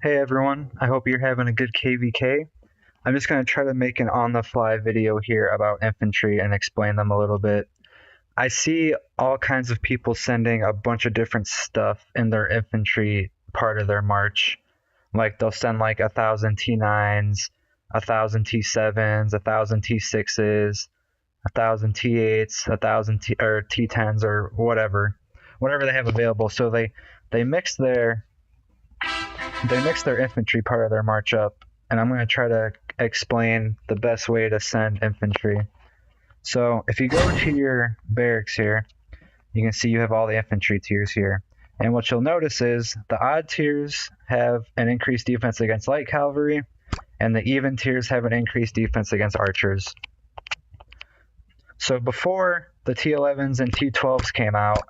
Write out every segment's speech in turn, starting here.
Hey everyone, I hope you're having a good KVK. I'm just going to try to make an on-the-fly video here about infantry and explain them a little bit. I see all kinds of people sending a bunch of different stuff in their infantry part of their march. Like they'll send like 1,000 T9s, 1,000 T7s, 1,000 T6s, 1,000 T8s, 1,000 T10s or whatever they have available. So they mix their infantry part of their march up, and I'm going to try to explain the best way to send infantry. So if you go to your barracks here, you can see you have all the infantry tiers here. And what you'll notice is the odd tiers have an increased defense against light cavalry, and the even tiers have an increased defense against archers. So before the T11s and T12s came out,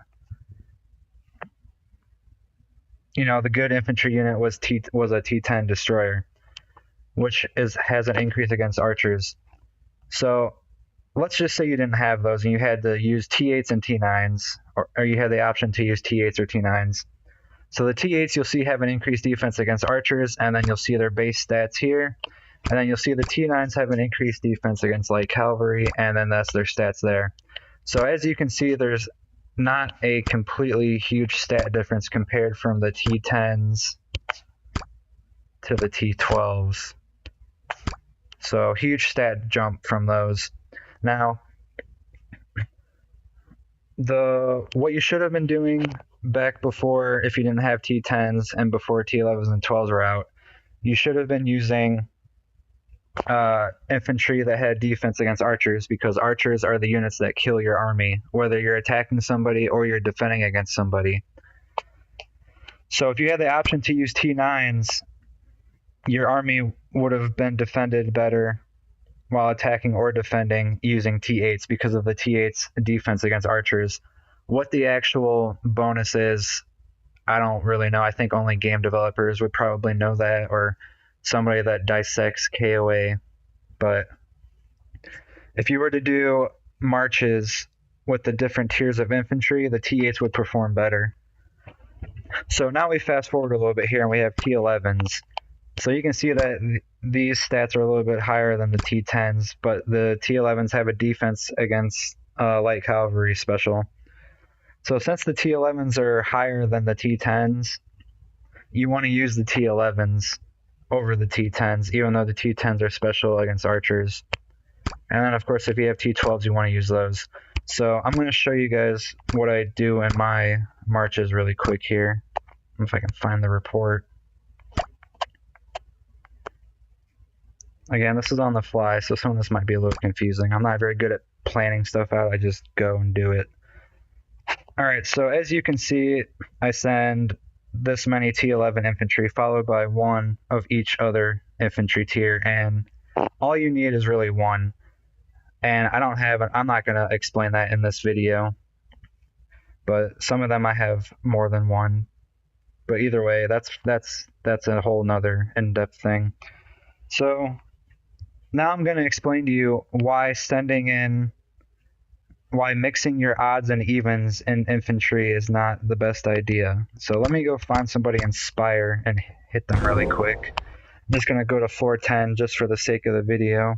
the good infantry unit was a T10 destroyer, which has an increase against archers. So let's just say you didn't have those and you had to use T8s and T9s, or you had the option to use T8s or T9s. So the T8s you'll see have an increased defense against archers, and then you'll see their base stats here. And then you'll see the T9s have an increased defense against light cavalry, and then that's their stats there. So as you can see, there's not a completely huge stat difference compared from the T10s to the T12s. So huge stat jump from those. Now, what you should have been doing back before, if you didn't have T10s and before T11s and 12s were out, you should have been using infantry that had defense against archers, because archers are the units that kill your army, whether you're attacking somebody or you're defending against somebody. So if you had the option to use T9s, your army would have been defended better while attacking or defending using T8s because of the T8's defense against archers. What the actual bonus is, I don't really know. I think only game developers would probably know that, or somebody that dissects KOA. But if you were to do marches with the different tiers of infantry, the T8s would perform better. So now we fast forward a little bit here and we have T11s. So you can see that these stats are a little bit higher than the T10s, but the T11s have a defense against light cavalry special. So since the T11s are higher than the T10s, you want to use the T11s over the T10s, even though the T10s are special against archers. And then, of course, if you have T12s, you want to use those. So I'm going to show you guys what I do in my marches really quick here. If I can find the report. Again, this is on the fly, so some of this might be a little confusing. I'm not very good at planning stuff out. I just go and do it. All right, so as you can see, I send this many T11 infantry followed by one of each other infantry tier, and all you need is really one. And I'm not going to explain that in this video, but some of them I have more than one. But either way, that's a whole nother in-depth thing. So now I'm going to explain to you why mixing your odds and evens in infantry is not the best idea. So let me go find somebody Inspire and hit them really quick. I'm just going to go to 410 just for the sake of the video.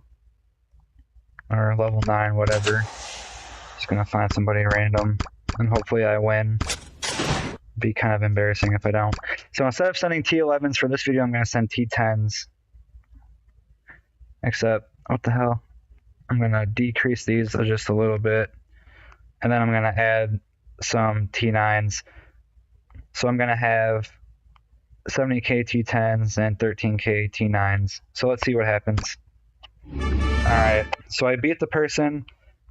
Or level 9, whatever. Just going to find somebody random, and hopefully I win. Be kind of embarrassing if I don't. So instead of sending T11s for this video, I'm going to send T10s. Except, what the hell? I'm going to decrease these just a little bit. And then I'm going to add some T9s. So I'm going to have 70k T10s and 13k T9s. So let's see what happens. Alright, so I beat the person.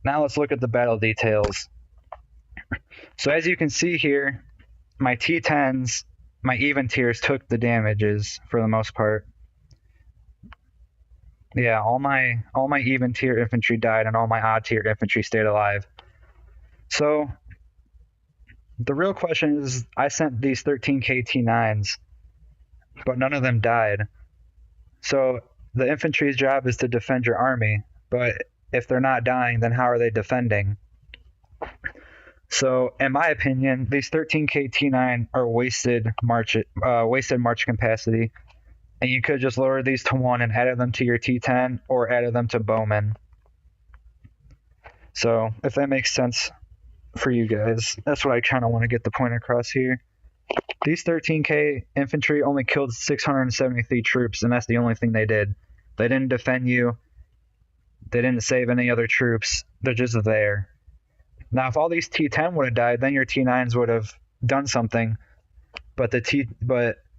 Now let's look at the battle details. So as you can see here, my T10s, my even tiers took the damages for the most part. Yeah, all my even tier infantry died and all my odd tier infantry stayed alive. So the real question is, I sent these 13k T9s, but none of them died. So the infantry's job is to defend your army, but if they're not dying, then how are they defending? So, in my opinion, these 13k T9 are wasted march capacity. And you could just lower these to 1 and added them to your T10 or added them to Bowman. So if that makes sense for you guys, that's what I kind of want to get the point across here. These 13k infantry only killed 673 troops, and that's the only thing they did. They didn't defend you. They didn't save any other troops. They're just there. Now, if all these T10 would have died, then your T9s would have done something. But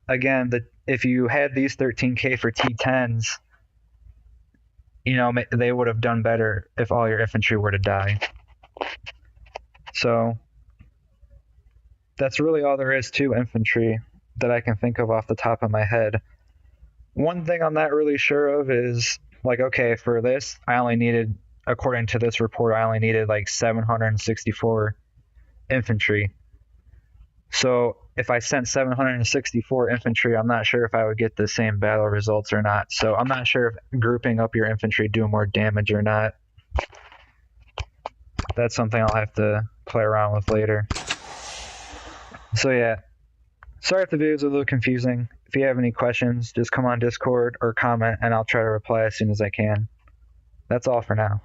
again, if you had these 13k for T10s, they would have done better if all your infantry were to die. So that's really all there is to infantry that I can think of off the top of my head. One thing I'm not really sure of is, like, okay, for this, according to this report, I only needed like 764 infantry. So if I sent 764 infantry, I'm not sure if I would get the same battle results or not. So I'm not sure if grouping up your infantry do more damage or not. That's something I'll have to play around with later. So yeah, sorry if the videos are a little confusing. If you have any questions, just come on Discord or comment and I'll try to reply as soon as I can. That's all for now.